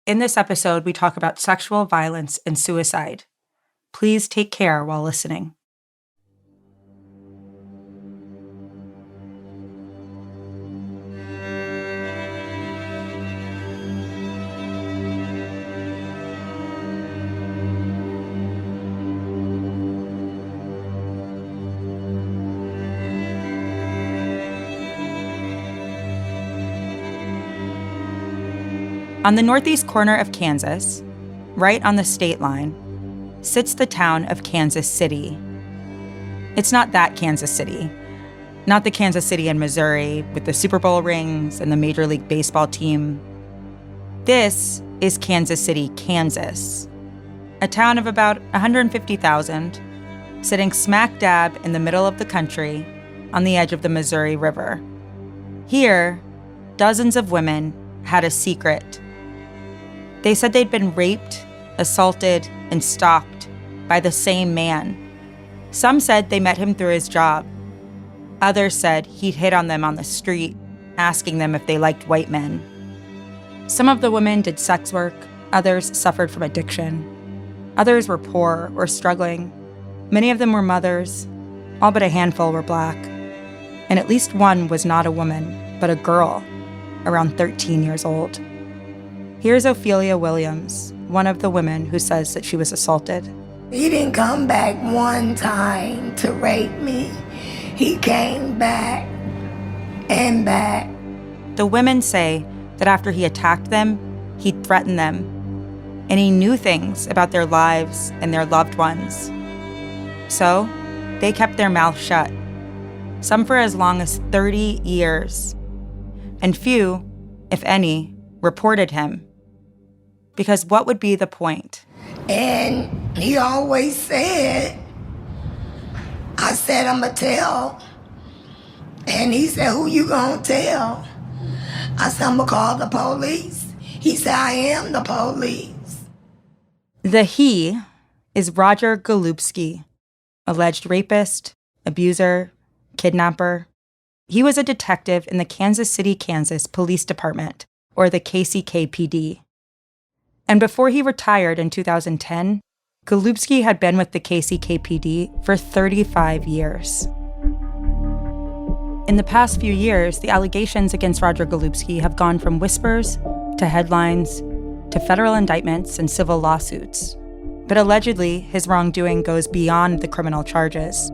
In this episode, we talk about sexual violence and suicide. Please take care while listening. On the northeast corner of Kansas, right on the state line, sits the town of Kansas City. It's not that Kansas City, not the Kansas City in Missouri with the Super Bowl rings and the Major League Baseball team. This is Kansas City, Kansas, a town of about 150,000, sitting smack dab in the middle of the country on the edge of the Missouri River. Here, dozens of women had a secret. They said they'd been raped, assaulted, and stalked by the same man. Some said they met him through his job. Others said he'd hit on them on the street, asking them if they liked white men. Some of the women did sex work, others suffered from addiction. Others were poor or struggling. Many of them were mothers, all but a handful were Black. And at least one was not a woman, but a girl, around 13 years old. Here's Ophelia Williams, one of the women who says that she was assaulted. He didn't come back one time to rape me. He came back and back. The women say that after he attacked them, he threatened them, and he knew things about their lives and their loved ones. So, they kept their mouth shut, some for as long as 30 years. And few, if any, reported him. Because what would be the point? And he always said, I said, I'm going to tell. And he said, who you going to tell? I said, I'm going to call the police. He said, I am the police. The he is Roger Golubski, alleged rapist, abuser, kidnapper. He was a detective in the Kansas City, Kansas Police Department, or the KCKPD. And before he retired in 2010, Golubski had been with the KCKPD for 35 years. In the past few years, the allegations against Roger Golubski have gone from whispers to headlines to federal indictments and civil lawsuits. But allegedly, his wrongdoing goes beyond the criminal charges.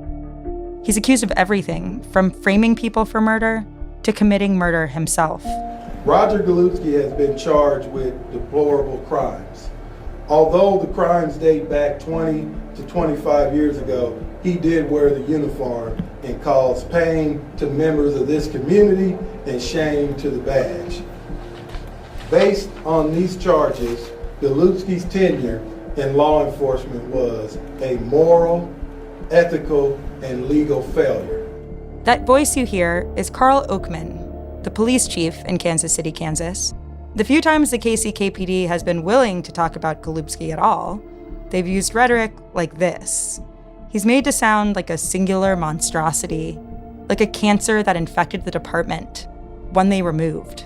He's accused of everything, from framing people for murder to committing murder himself. Roger Golubski has been charged with deplorable crimes. Although the crimes date back 20 to 25 years ago, he did wear the uniform and caused pain to members of this community and shame to the badge. Based on these charges, Golubski's tenure in law enforcement was a moral, ethical, and legal failure. That voice you hear is Carl Oakman, the police chief in Kansas City, Kansas. The few times the KCKPD has been willing to talk about Golubski at all, they've used rhetoric like this. He's made to sound like a singular monstrosity, like a cancer that infected the department, one they removed.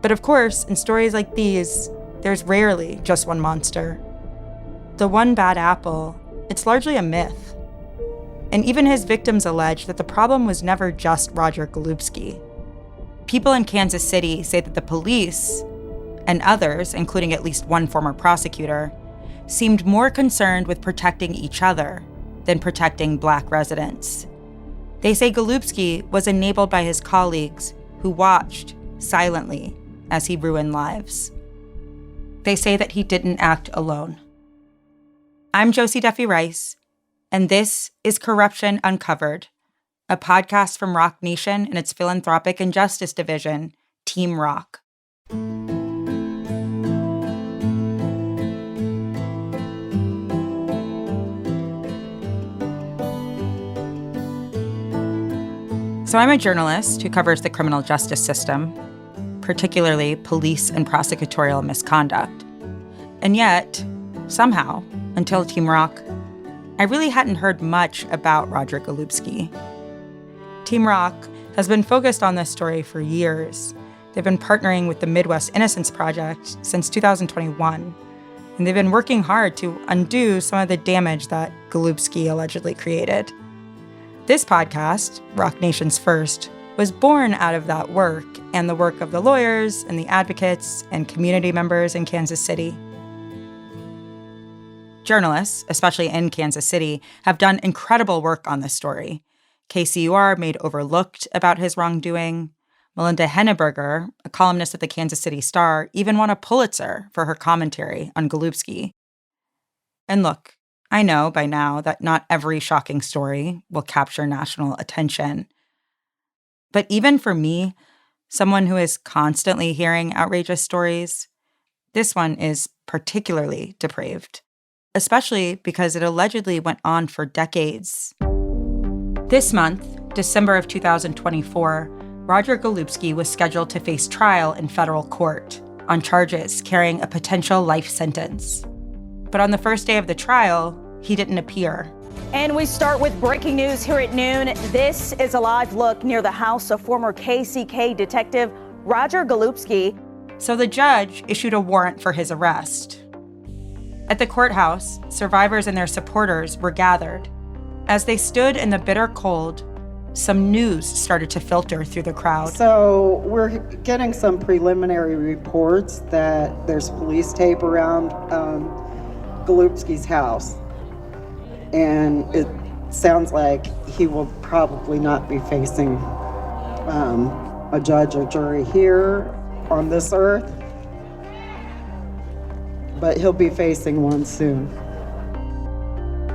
But of course, in stories like these, there's rarely just one monster. The one bad apple, it's largely a myth. And even his victims allege that the problem was never just Roger Golubski. People in Kansas City say that the police, and others, including at least one former prosecutor, seemed more concerned with protecting each other than protecting Black residents. They say Golubski was enabled by his colleagues who watched silently as he ruined lives. They say that he didn't act alone. I'm Josie Duffy Rice, and this is Corruption Uncovered, a podcast from Rock Nation and its philanthropic and justice division, Team Rock. So I'm a journalist who covers the criminal justice system, particularly police and prosecutorial misconduct. And yet, somehow, until Team Rock, I really hadn't heard much about Roger Golubski. Team Rock has been focused on this story for years, They've been partnering with the Midwest Innocence Project since 2021, and they've been working hard to undo some of the damage that Golubski allegedly created. This podcast, Rock Nation's First, was born out of that work and the work of the lawyers and the advocates and community members in Kansas City. Journalists, especially in Kansas City, have done incredible work on this story. KCUR made Overlooked about his wrongdoing. Melinda Henneberger, a columnist at the Kansas City Star, even won a Pulitzer for her commentary on Golubski. And look, I know by now that not every shocking story will capture national attention. But even for me, someone who is constantly hearing outrageous stories, this one is particularly depraved, especially because it allegedly went on for decades. This month, December of 2024, Roger Golubski was scheduled to face trial in federal court on charges carrying a potential life sentence. But on the first day of the trial, he didn't appear. And we start with breaking news here at noon. This is a live look near the house of former KCK detective Roger Golubski. So the judge issued a warrant for his arrest. At the courthouse, survivors and their supporters were gathered. As they stood in the bitter cold, some news started to filter through the crowd. So we're getting some preliminary reports that there's police tape around Golubski's house. And it sounds like he will probably not be facing a judge or jury here on this earth, but he'll be facing one soon.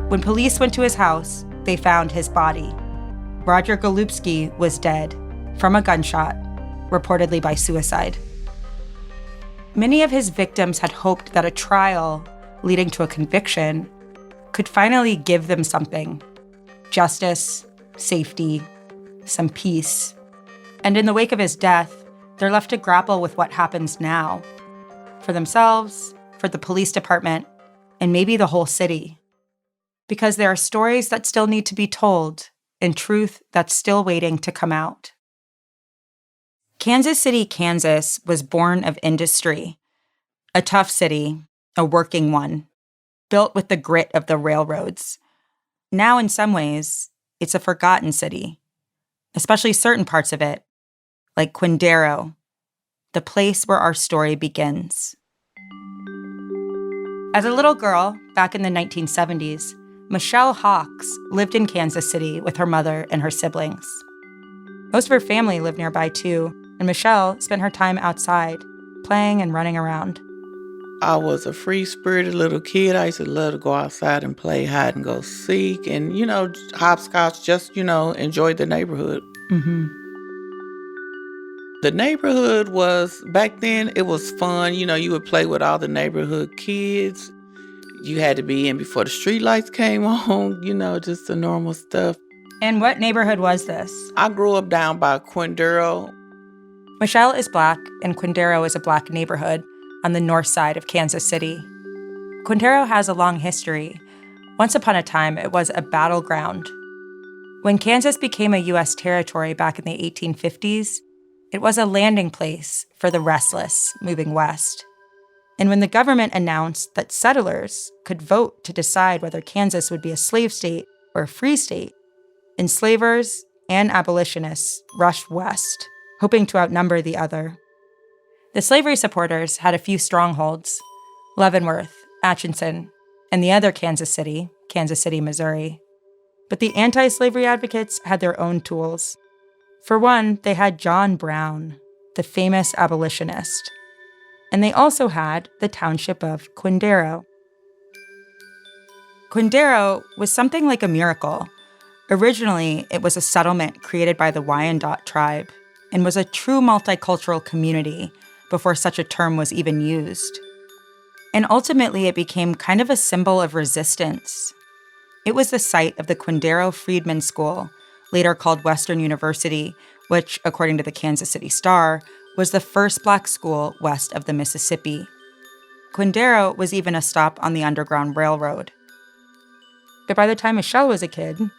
When police went to his house, they found his body. Roger Golubski was dead from a gunshot, reportedly by suicide. Many of his victims had hoped that a trial leading to a conviction could finally give them something: justice, safety, some peace. And in the wake of his death, they're left to grapple with what happens now, for themselves, for the police department, and maybe the whole city. Because there are stories that still need to be told, and truth that's still waiting to come out. Kansas City, Kansas was born of industry. A tough city, a working one, built with the grit of the railroads. Now, in some ways, it's a forgotten city, especially certain parts of it, like Quindaro, the place where our story begins. As a little girl, back in the 1970s, Michelle Houcks lived in Kansas City with her mother and her siblings. Most of her family lived nearby too, and Michelle spent her time outside, playing and running around. I was a free-spirited little kid. I used to love to go outside and play hide and go seek and, hopscotch, just, enjoy the neighborhood. Mm-hmm. The neighborhood was, back then, it was fun. You would play with all the neighborhood kids. You had to be in before the streetlights came on, just the normal stuff. And what neighborhood was this? I grew up down by Quindaro. Michelle is Black, and Quindaro is a Black neighborhood on the north side of Kansas City. Quindaro has a long history. Once upon a time, it was a battleground. When Kansas became a U.S. territory back in the 1850s, it was a landing place for the restless moving west. And when the government announced that settlers could vote to decide whether Kansas would be a slave state or a free state, enslavers and abolitionists rushed west, hoping to outnumber the other. The slavery supporters had a few strongholds: Leavenworth, Atchison, and the other Kansas City, Missouri. But the anti-slavery advocates had their own tools. For one, they had John Brown, the famous abolitionist. And they also had the township of Quindaro. Quindaro was something like a miracle. Originally, it was a settlement created by the Wyandot tribe and was a true multicultural community before such a term was even used. And ultimately, it became kind of a symbol of resistance. It was the site of the Quindaro Freedman School, later called Western University, which, according to the Kansas City Star, was the first Black school west of the Mississippi. Quindaro was even a stop on the Underground Railroad. But by the time Michelle was a kid,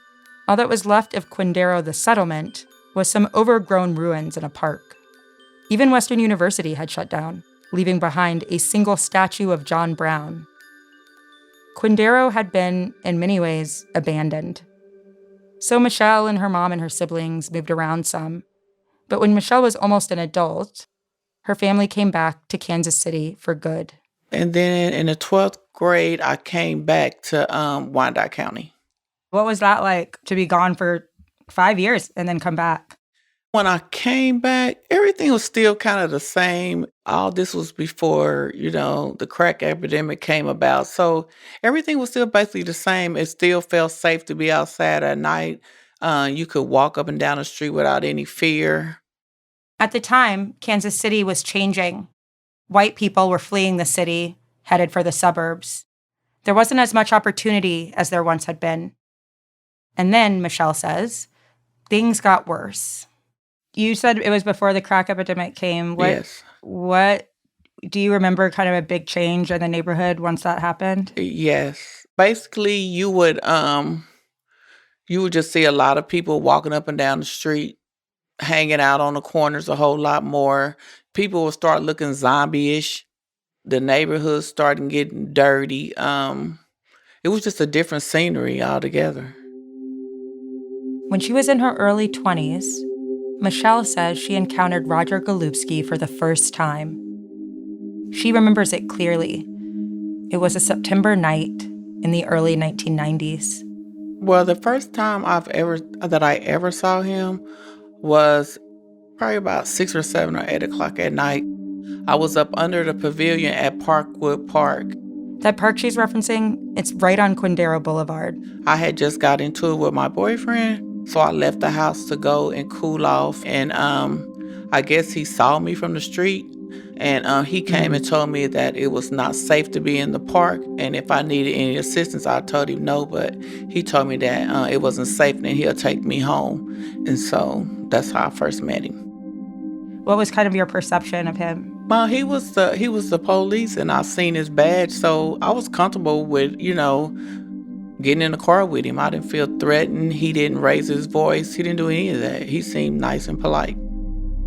all that was left of Quindaro the settlement was some overgrown ruins in a park. Even Western University had shut down, leaving behind a single statue of John Brown. Quindaro had been, in many ways, abandoned. So Michelle and her mom and her siblings moved around some. But when Michelle was almost an adult, her family came back to Kansas City for good. And then in the 12th grade, I came back to Wyandotte County. What was that like to be gone for 5 years and then come back? When I came back, everything was still kind of the same. All this was before, the crack epidemic came about. So everything was still basically the same. It still felt safe to be outside at night. You could walk up and down the street without any fear. At the time, Kansas City was changing. White people were fleeing the city, headed for the suburbs. There wasn't as much opportunity as there once had been. And then, Michelle says, things got worse. You said it was before the crack epidemic came. Yes. What do you remember kind of a big change in the neighborhood once that happened? Yes. Basically, you would just see a lot of people walking up and down the street, hanging out on the corners a whole lot more. People would start looking zombie-ish. The neighborhood started getting dirty. It was just a different scenery altogether. When she was in her early 20s, Michelle says she encountered Roger Golubski for the first time. She remembers it clearly. It was a September night in the early 1990s. Well, the first time that I ever saw him was probably about 6 or 7 or 8 o'clock at night. I was up under the pavilion at Parkwood Park. That park she's referencing, it's right on Quindaro Boulevard. I had just got into it with my boyfriend, so I left the house to go and cool off. And I guess he saw me from the street, and he came and told me that it was not safe to be in the park. And if I needed any assistance, I told him no, but he told me that it wasn't safe and he'll take me home. And so that's how I first met him. What was kind of your perception of him? Well, he was the police, and I seen his badge, so I was comfortable with, getting in the car with him. I didn't feel threatened. He didn't raise his voice. He didn't do any of that. He seemed nice and polite.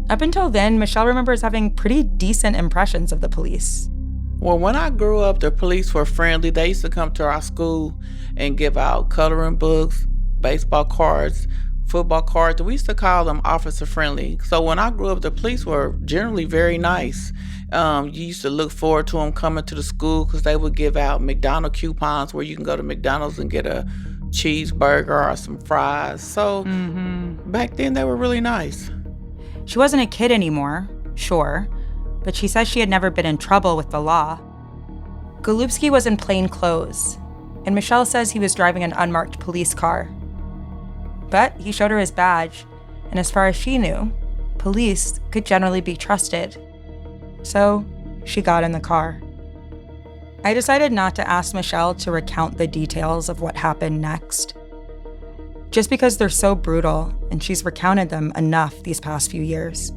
Up until then, Michelle remembers having pretty decent impressions of the police. Well, when I grew up, the police were friendly. They used to come to our school and give out coloring books, baseball cards, football cards. We used to call them officer friendly. So when I grew up, the police were generally very nice. You used to look forward to them coming to the school because they would give out McDonald's coupons where you can go to McDonald's and get a cheeseburger or some fries. So back then they were really nice. She wasn't a kid anymore, sure, but she says she had never been in trouble with the law. Golubski was in plain clothes, and Michelle says he was driving an unmarked police car. But he showed her his badge, and as far as she knew, police could generally be trusted. So she got in the car. I decided not to ask Michelle to recount the details of what happened next, just because they're so brutal and she's recounted them enough these past few years,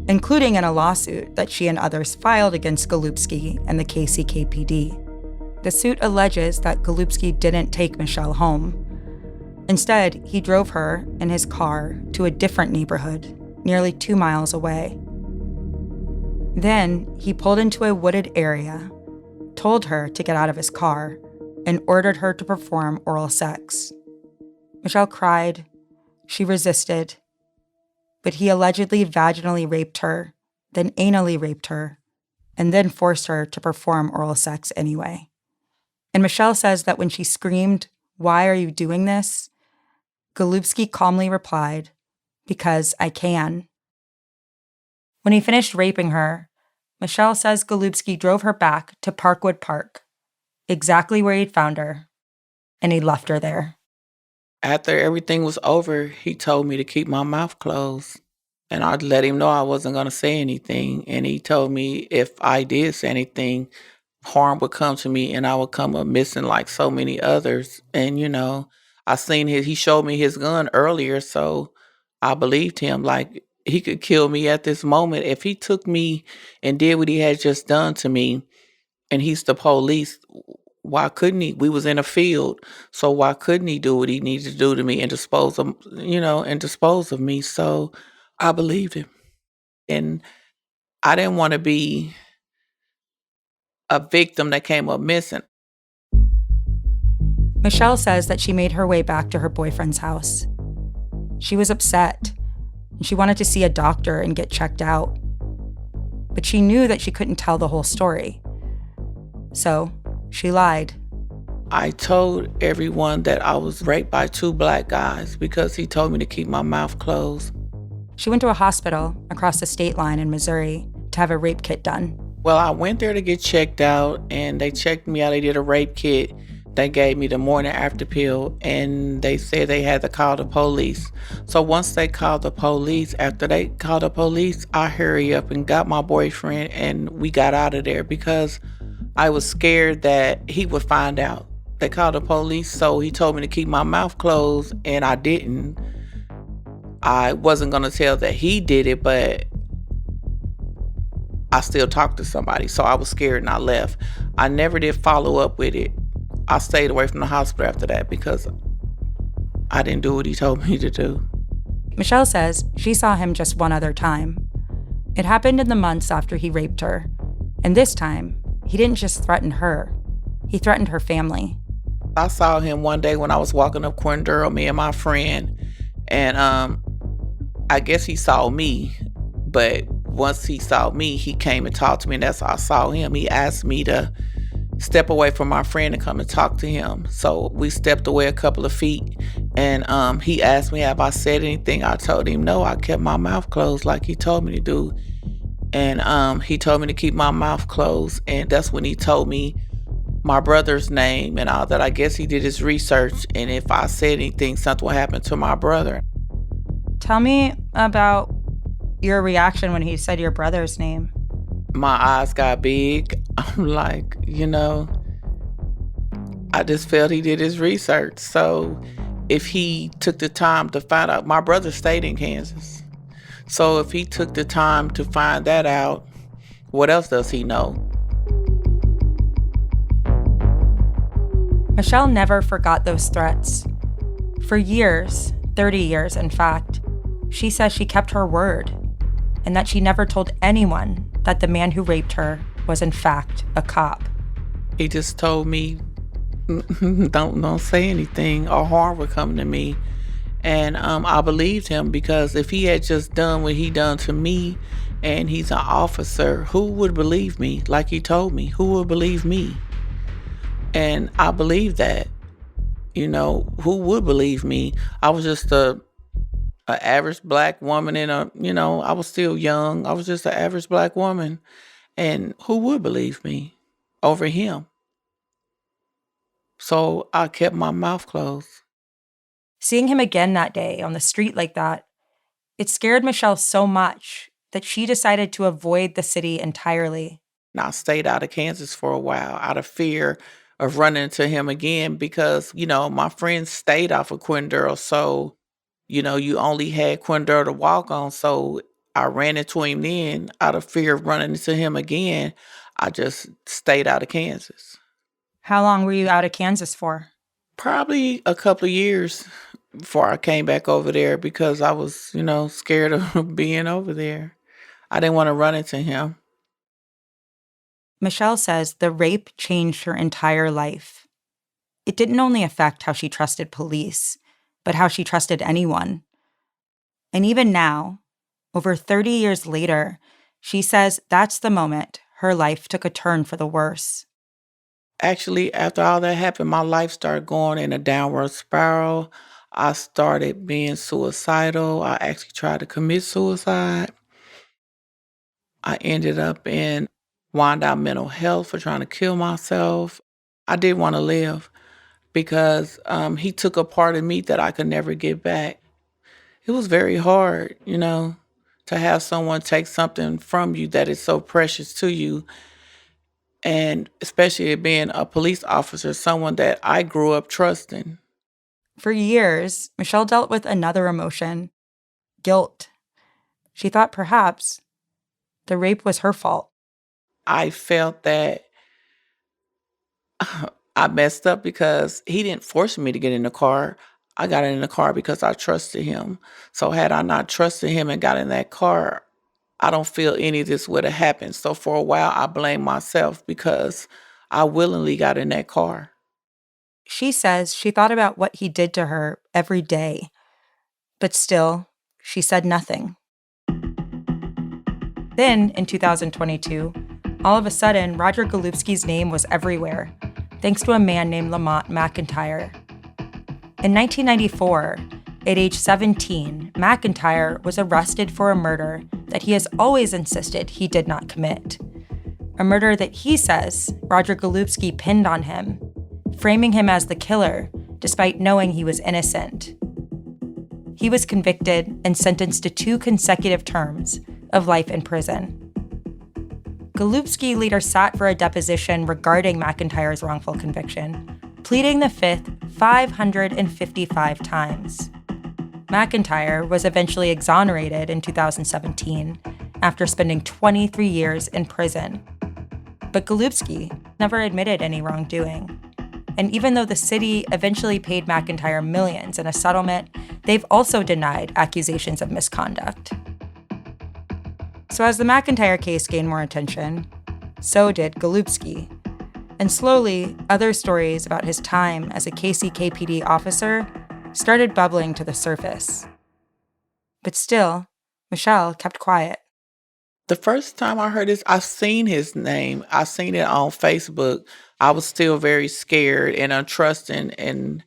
including in a lawsuit that she and others filed against Golubski and the KCKPD. The suit alleges that Golubski didn't take Michelle home. Instead, he drove her in his car to a different neighborhood, nearly 2 miles away. Then, he pulled into a wooded area, told her to get out of his car, and ordered her to perform oral sex. Michelle cried. She resisted. But he allegedly vaginally raped her, then anally raped her, and then forced her to perform oral sex anyway. And Michelle says that when she screamed, "Why are you doing this?" Golubski calmly replied, "Because I can." When he finished raping her, Michelle says Golubski drove her back to Parkwood Park, exactly where he'd found her, and he left her there. After everything was over, he told me to keep my mouth closed. And I let him know I wasn't going to say anything. And he told me if I did say anything, harm would come to me and I would come up missing like so many others. And, he showed me his gun earlier, so I believed him. Like, he could kill me at this moment. If he took me and did what he had just done to me, and he's the police, why couldn't he? We was in a field, so why couldn't he do what he needed to do to me and dispose of me? So I believed him. And I didn't want to be a victim that came up missing. Michelle says that she made her way back to her boyfriend's house. She was upset, and she wanted to see a doctor and get checked out. But she knew that she couldn't tell the whole story. So she lied. I told everyone that I was raped by 2 black guys because he told me to keep my mouth closed. She went to a hospital across the state line in Missouri to have a rape kit done. Well, I went there to get checked out, and they checked me out. They did a rape kit. They gave me the morning after pill, and they said they had to call the police. So once they called the police, after they called the police, I hurried up and got my boyfriend, and we got out of there because I was scared that he would find out. They called the police, so he told me to keep my mouth closed, and I didn't. I wasn't going to tell that he did it, but I still talked to somebody, so I was scared and I left. I never did follow up with it. I stayed away from the hospital after that because I didn't do what he told me to do. Michelle says she saw him just one other time. It happened in the months after he raped her. And this time, he didn't just threaten her. He threatened her family. I saw him one day when I was walking up Quindurl, me and my friend. And I guess he saw me. But once he saw me, he came and talked to me. And that's how I saw him. He asked me to step away from my friend and come and talk to him. So we stepped away a couple of feet. And he asked me, have I said anything? I told him, no, I kept my mouth closed like he told me to do. And he told me to keep my mouth closed. And that's when he told me my brother's name and all that. I guess he did his research. And if I said anything, something would happen to my brother. Tell me about your reaction when he said your brother's name. My eyes got big. I'm like, I just felt he did his research. So if he took the time to find out, my brother stayed in Kansas. So if he took the time to find that out, what else does he know? Michelle never forgot those threats. For years, 30 years in fact, she says she kept her word and that she never told anyone that the man who raped her was in fact a cop. He just told me, don't say anything or harm would come to me. And I believed him because if he had just done what he done to me and he's an officer, who would believe me like he told me? Who would believe me? And I believe that, who would believe me? I was just a average black woman I was still young. I was just an average black woman. And who would believe me over him? So I kept my mouth closed. Seeing him again that day on the street like that, it scared Michelle so much that she decided to avoid the city entirely. And I stayed out of Kansas for a while out of fear of running into him again because, my friends stayed off of Quindurl. So, you only had Quindurl to walk on. So I ran into him then out of fear of running into him again. I just stayed out of Kansas. How long were you out of Kansas for? Probably a couple of years before I came back over there because I was, scared of being over there. I didn't want to run into him. Michelle says the rape changed her entire life. It didn't only affect how she trusted police, but how she trusted anyone. And even now, over 30 years later, she says that's the moment her life took a turn for the worse. Actually, after all that happened, my life started going in a downward spiral. I started being suicidal. I actually tried to commit suicide. I ended up in Wyandotte mental health for trying to kill myself. I didn't want to live because he took a part of me that I could never get back. It was very hard, to have someone take something from you that is so precious to you. And especially being a police officer, someone that I grew up trusting. For years, Michelle dealt with another emotion, guilt. She thought perhaps the rape was her fault. I felt that I messed up because he didn't force me to get in the car. I got in the car because I trusted him. So had I not trusted him and got in that car, I don't feel any of this would have happened. So for a while, I blamed myself because I willingly got in that car. She says she thought about what he did to her every day, but still, she said nothing. Then, in 2022, all of a sudden, Roger Golubski's name was everywhere, thanks to a man named Lamont McIntyre. In 1994, at age 17, McIntyre was arrested for a murder that he has always insisted he did not commit. A murder that he says Roger Golubski pinned on him, framing him as the killer despite knowing he was innocent. He was convicted and sentenced to 2 consecutive terms of life in prison. Golubski later sat for a deposition regarding McIntyre's wrongful conviction, pleading the fifth 555 times. McIntyre was eventually exonerated in 2017 after spending 23 years in prison. But Golubski never admitted any wrongdoing. And even though the city eventually paid McIntyre millions in a settlement, they've also denied accusations of misconduct. So as the McIntyre case gained more attention, so did Golubski. And slowly, other stories about his time as a KCKPD officer started bubbling to the surface. But still, Michelle kept quiet. The first time I heard this, I seen his name. I seen it on Facebook. I was still very scared and untrusting, and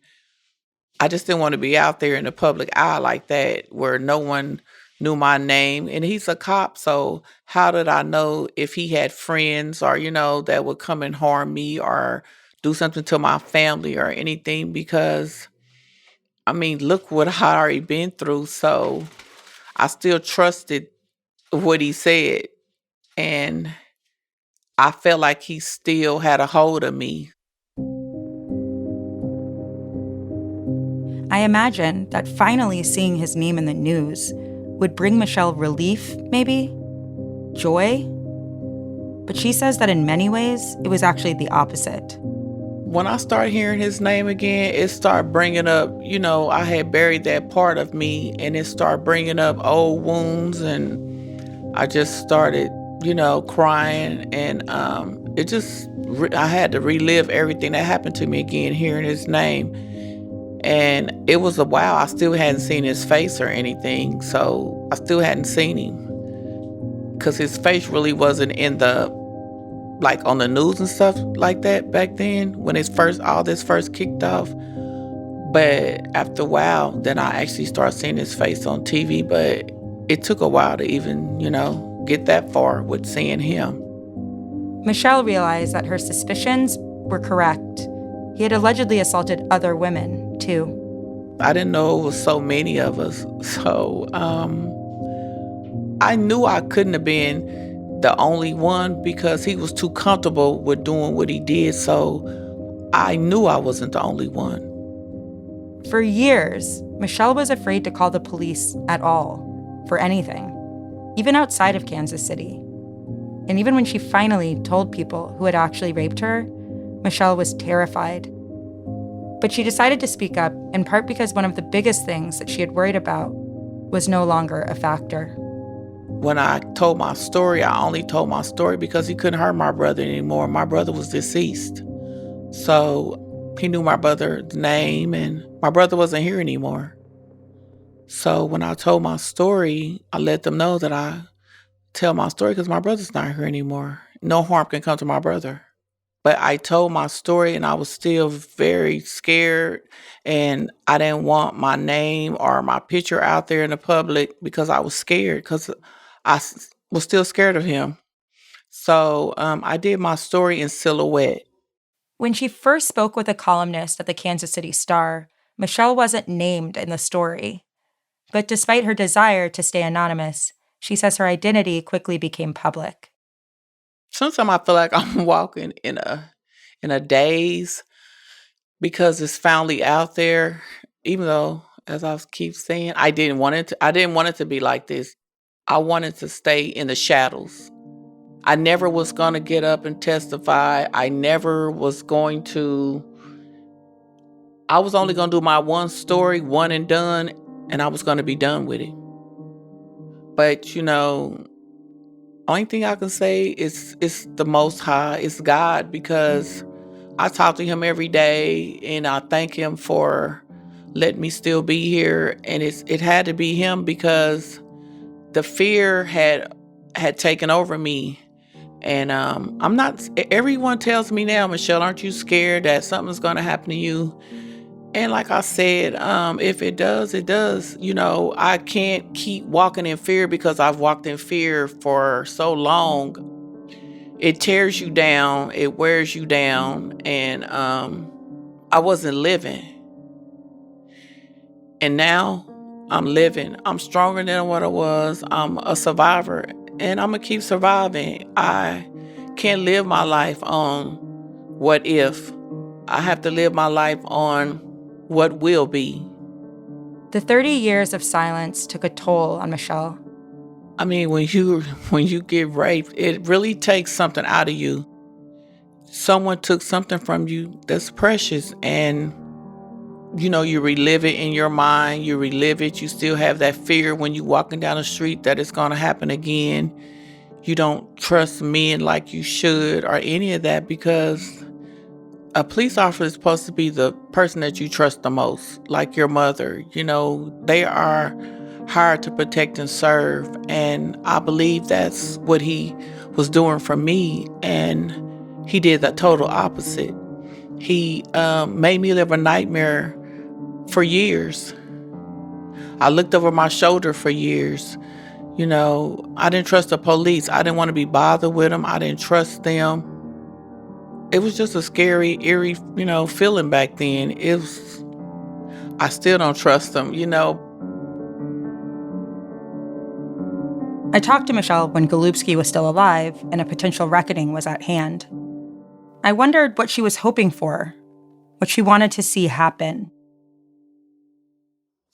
I just didn't want to be out there in the public eye like that where no one knew my name. And he's a cop, so how did I know if he had friends or, that would come and harm me or do something to my family or anything? Because, look what I already been through. So I still trusted what he said. And I felt like he still had a hold of me. I imagine that finally seeing his name in the news would bring Michelle relief, maybe? Joy? But she says that in many ways, it was actually the opposite. When I started hearing his name again, it started bringing up, I had buried that part of me, and it started bringing up old wounds, and I just started, crying, and I had to relive everything that happened to me again, hearing his name. And it was a while. I still hadn't seen his face or anything, so I still hadn't seen him. Because his face really wasn't in on the news and stuff like that back then, when all this first kicked off. But after a while, then I actually started seeing his face on TV, but it took a while to even, get that far with seeing him. Michelle realized that her suspicions were correct. He had allegedly assaulted other women, too. I didn't know it was so many of us. So I knew I couldn't have been the only one because he was too comfortable with doing what he did. So I knew I wasn't the only one. For years, Michelle was afraid to call the police at all, for anything, even outside of Kansas City. And even when she finally told people who had actually raped her, Michelle was terrified. But she decided to speak up, in part because one of the biggest things that she had worried about was no longer a factor. When I told my story, I only told my story because he couldn't hurt my brother anymore. My brother was deceased. So he knew my brother's name, and my brother wasn't here anymore. So when I told my story, I let them know that I tell my story because my brother's not here anymore. No harm can come to my brother. But I told my story, and I was still very scared, and I didn't want my name or my picture out there in the public because I was scared, because I was still scared of him. So I did my story in silhouette. When she first spoke with a columnist at the Kansas City Star, Michelle wasn't named in the story. But despite her desire to stay anonymous, she says her identity quickly became public. Sometimes I feel like I'm walking in a daze because it's finally out there. Even though, as I keep saying, I didn't want it to be like this. I wanted to stay in the shadows. I never was going to get up and testify. I was only going to do my one story, one and done, and I was going to be done with it. But, Only thing I can say is it's the Most High, it's God, because I talk to him every day and I thank him for letting me still be here. And it had to be him because the fear had taken over me. And I'm not, everyone tells me now, Michelle, aren't you scared that something's going to happen to you? And like I said, if it does, it does. I can't keep walking in fear because I've walked in fear for so long. It tears you down, it wears you down, and I wasn't living. And now I'm living. I'm stronger than what I was. I'm a survivor, and I'm going to keep surviving. I can't live my life on what if. I have to live my life on what will be. The 30 years of silence took a toll on Michelle. I mean, when you get raped, it really takes something out of you. Someone took something from you that's precious, and you relive it in your mind. You relive it. You still have that fear when you're walking down the street that it's going to happen again. You don't trust men like you should or any of that, because a police officer is supposed to be the person that you trust the most, like your mother. They are hired to protect and serve. And I believe that's what he was doing for me. And he did the total opposite. He made me live a nightmare for years. I looked over my shoulder for years. I didn't trust the police. I didn't want to be bothered with them. I didn't trust them. It was just a scary, eerie, feeling back then. I still don't trust them. I talked to Michelle when Golubski was still alive and a potential reckoning was at hand. I wondered what she was hoping for, what she wanted to see happen.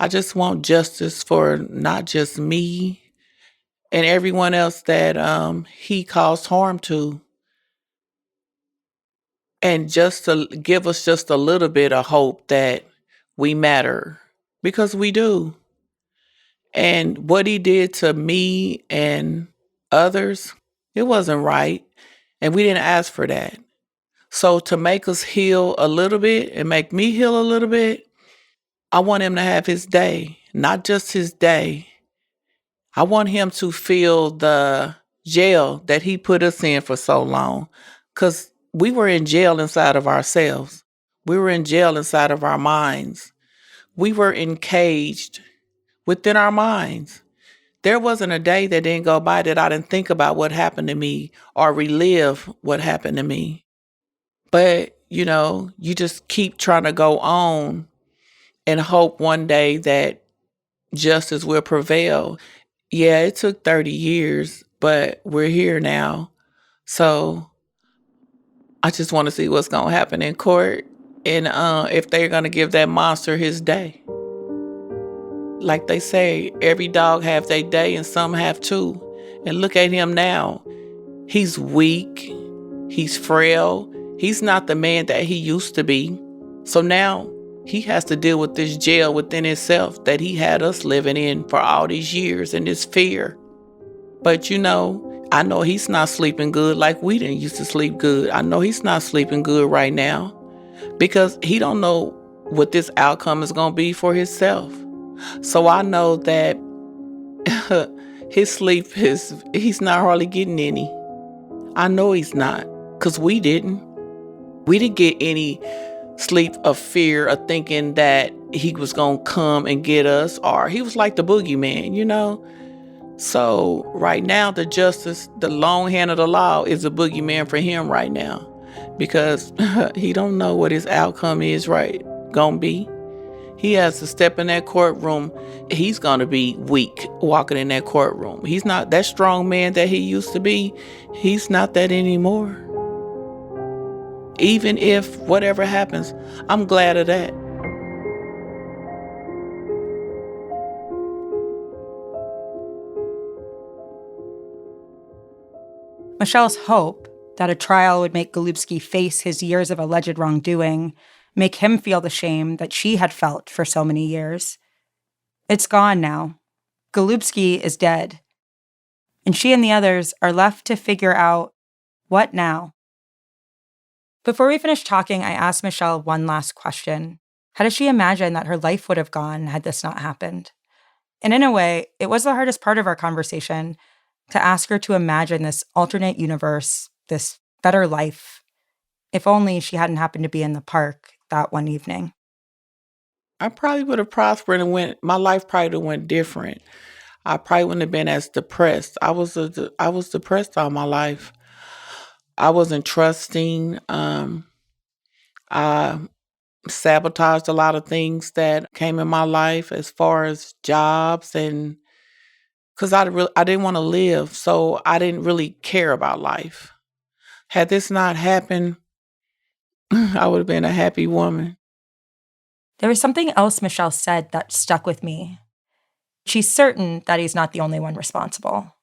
I just want justice for not just me and everyone else that he caused harm to. And just to give us just a little bit of hope that we matter, because we do. And what he did to me and others, it wasn't right. And we didn't ask for that. So to make us heal a little bit and make me heal a little bit, I want him to have his day, not just his day. I want him to feel the jail that he put us in for so long, because we were in jail inside of ourselves. We were in jail inside of our minds. We were encaged within our minds. There wasn't a day that didn't go by that I didn't think about what happened to me or relive what happened to me. But, you just keep trying to go on and hope one day that justice will prevail. Yeah, it took 30 years, but we're here now. So I just want to see what's going to happen in court and if they're going to give that monster his day. Like they say, every dog have their day and some have too. And look at him now. He's weak. He's frail. He's not the man that he used to be. So now he has to deal with this jail within himself that he had us living in for all these years, and this fear. But I know he's not sleeping good like we didn't used to sleep good. I know he's not sleeping good right now because he don't know what this outcome is going to be for himself. So I know that his sleep he's not hardly getting any. I know he's not, because we didn't. We didn't get any sleep of fear of thinking that he was going to come and get us, or he was like the boogeyman, So right now, the justice, the long hand of the law is a boogeyman for him right now, because he don't know what his outcome is gonna be. He has to step in that courtroom. He's gonna be weak walking in that courtroom. He's not that strong man that he used to be. He's not that anymore. Even if whatever happens, I'm glad of that. Michelle's hope that a trial would make Golubski face his years of alleged wrongdoing, make him feel the shame that she had felt for so many years. It's gone now. Golubski is dead. and she and the others are left to figure out what now. Before we finish talking, I asked Michelle one last question. How does she imagine that her life would have gone had this not happened? And in a way, it was the hardest part of our conversation, to ask her to imagine this alternate universe, this better life, if only she hadn't happened to be in the park that one evening. I probably would have prospered and my life probably would have went different. I probably wouldn't have been as depressed. I was depressed all my life. I wasn't trusting. I sabotaged a lot of things that came in my life as far as jobs, and because I didn't want to live, so I didn't really care about life. Had this not happened, I would have been a happy woman. There was something else Michelle said that stuck with me. She's certain that he's not the only one responsible.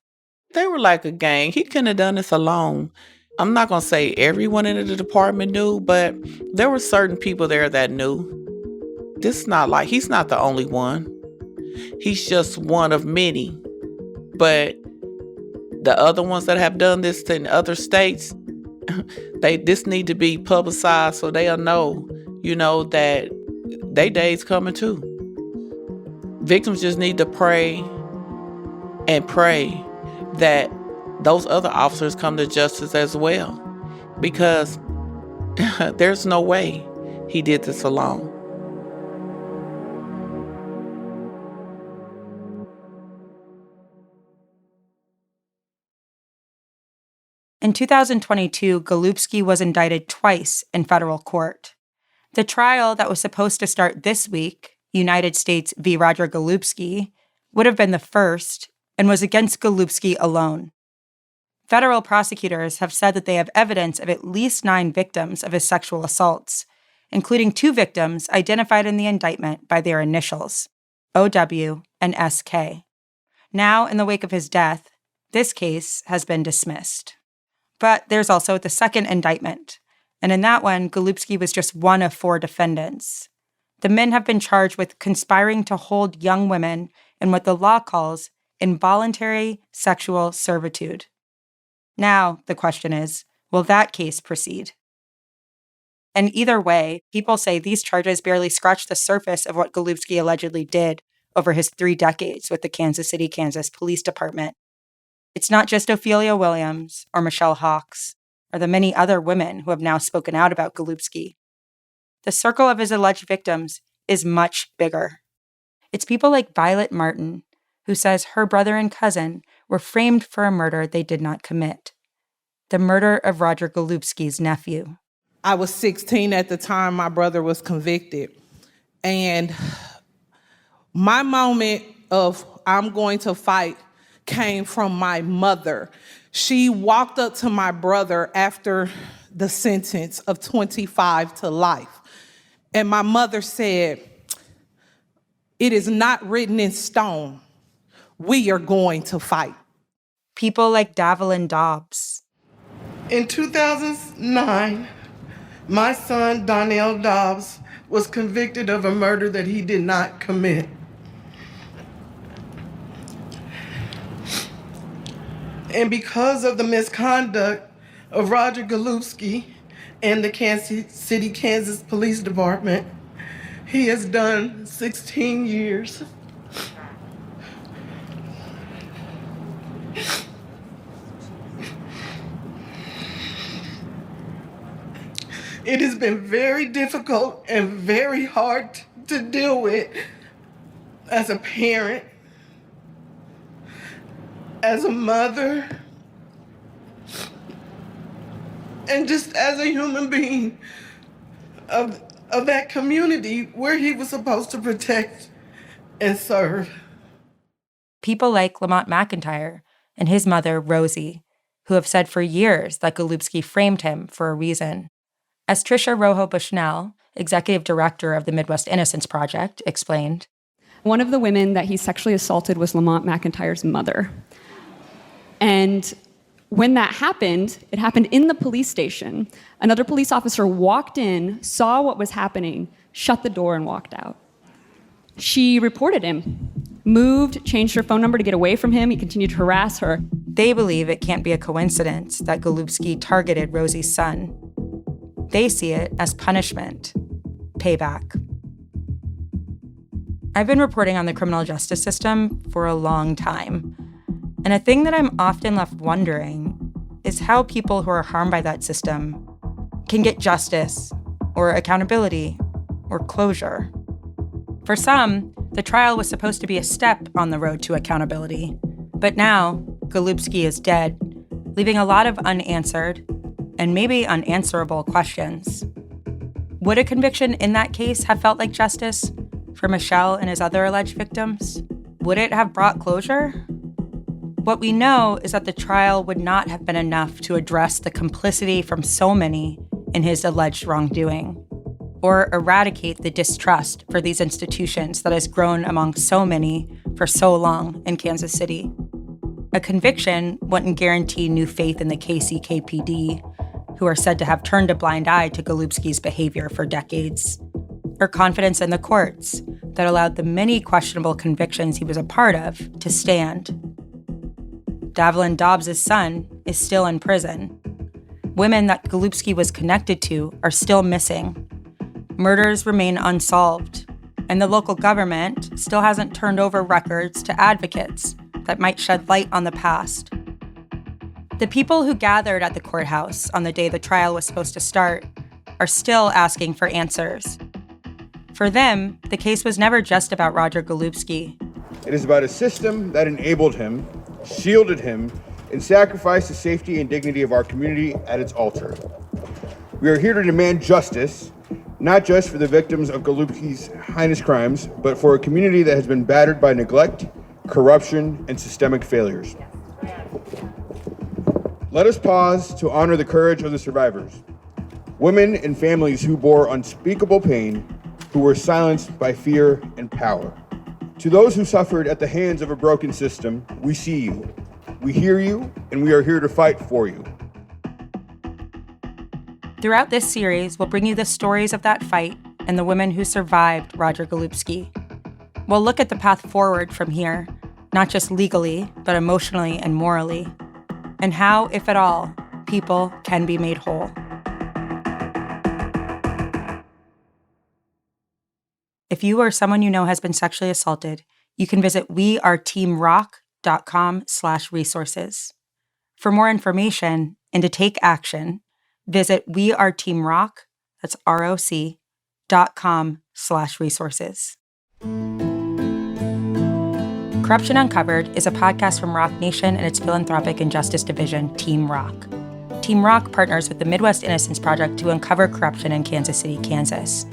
They were like a gang. He couldn't have done this alone. I'm not going to say everyone in the department knew, but there were certain people there that knew. He's not the only one. He's just one of many. But the other ones that have done this in other states, this need to be publicized so they'll know, that their day's coming too. Victims just need to pray and pray that those other officers come to justice as well, because there's no way he did this alone. In 2022, Golubski was indicted twice in federal court. The trial that was supposed to start this week, United States v. Roger Golubski, would have been the first and was against Golubski alone. Federal prosecutors have said that they have evidence of at least 9 victims of his sexual assaults, including 2 victims identified in the indictment by their initials, OW and SK. Now, in the wake of his death, this case has been dismissed. But there's also the second indictment, and in that one, Golubski was just one of 4 defendants. The men have been charged with conspiring to hold young women in what the law calls involuntary sexual servitude. Now, the question is, will that case proceed? And either way, people say these charges barely scratch the surface of what Golubski allegedly did over his 3 decades with the Kansas City, Kansas Police Department. It's not just Ophelia Williams or Michelle Houcks or the many other women who have now spoken out about Golubski. The circle of his alleged victims is much bigger. It's people like Violet Martin, who says her brother and cousin were framed for a murder they did not commit. The murder of Roger Golubski's nephew. I was 16 at the time my brother was convicted. And my moment of I'm going to fight came from my mother. She walked up to my brother after the sentence of 25 to life. And my mother said, "It is not written in stone. We are going to fight." People like Davelyn Dobbs. In 2009, my son, Donnell Dobbs, was convicted of a murder that he did not commit. And because of the misconduct of Roger Golubski and the Kansas City, Kansas Police Department, he has done 16 years. It has been very difficult and very hard to deal with as a parent, as a mother, and just as a human being of that community where he was supposed to protect and serve. People like Lamont McIntyre and his mother, Rosie, who have said for years that Golubski framed him for a reason. As Tricia Rojo Bushnell, executive director of the Midwest Innocence Project, explained, one of the women that he sexually assaulted was Lamont McIntyre's mother. And when that happened, it happened in the police station. Another police officer walked in, saw what was happening, shut the door, and walked out. She reported him. moved, changed her phone number to get away from him. He continued to harass her. They believe it can't be a coincidence that Golubski targeted Rosie's son. They see it as punishment, payback. I've been reporting on the criminal justice system for a long time. And a thing that I'm often left wondering is how people who are harmed by that system can get justice or accountability or closure. For some, the trial was supposed to be a step on the road to accountability. But now, Golubski is dead, leaving a lot of unanswered and maybe unanswerable questions. Would a conviction in that case have felt like justice for Michelle and his other alleged victims? Would it have brought closure? What we know is that the trial would not have been enough to address the complicity from so many in his alleged wrongdoing, or eradicate the distrust for these institutions that has grown among so many for so long in Kansas City. A conviction wouldn't guarantee new faith in the KCKPD, who are said to have turned a blind eye to Golubski's behavior for decades, or confidence in the courts that allowed the many questionable convictions he was a part of to stand. Davlin Dobbs' son is still in prison. Women that Golubski was connected to are still missing. Murders remain unsolved, and the local government still hasn't turned over records to advocates that might shed light on the past. The people who gathered at the courthouse on the day the trial was supposed to start are still asking for answers. For them, the case was never just about Roger Golubski. It is about a system that enabled him, shielded him, and sacrificed the safety and dignity of our community at its altar. We are here to demand justice, not just for the victims of Golubski's heinous crimes, but for a community that has been battered by neglect, corruption, and systemic failures. Let us pause to honor the courage of the survivors, women and families who bore unspeakable pain, who were silenced by fear and power. To those who suffered at the hands of a broken system, we see you, we hear you, and we are here to fight for you. Throughout this series, we'll bring you the stories of that fight and the women who survived Roger Golubski. We'll look at the path forward from here, not just legally, but emotionally and morally, and how, if at all, people can be made whole. If you or someone you know has been sexually assaulted, you can visit weareteamrock.com/resources. For more information and to take action, visit weareteamrock, that's ROC.com/resources. Corruption Uncovered is a podcast from Rock Nation and its philanthropic and justice division, Team Rock. Team Rock partners with the Midwest Innocence Project to uncover corruption in Kansas City, Kansas.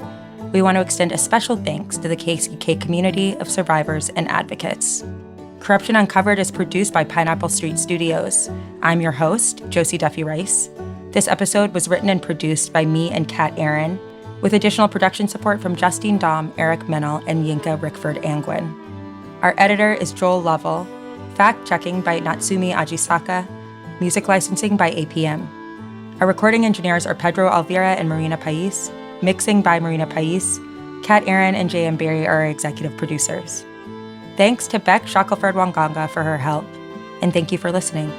We want to extend a special thanks to the KCK community of survivors and advocates. Corruption Uncovered is produced by Pineapple Street Studios. I'm your host, Josie Duffy Rice. This episode was written and produced by me and Kat Aaron, with additional production support from Justine Dahm, Eric Mennel, and Yinka Rickford-Angwin. Our editor is Joel Lovell. Fact-checking by Natsumi Ajisaka. Music licensing by Ep1. Our recording engineers are Pedro Alvira and Marina Pais. Mixing by Marina Pais. Kat Aaron and J.M. Berry are our executive producers. Thanks to Beck Shackelford Wanganga for her help, and thank you for listening.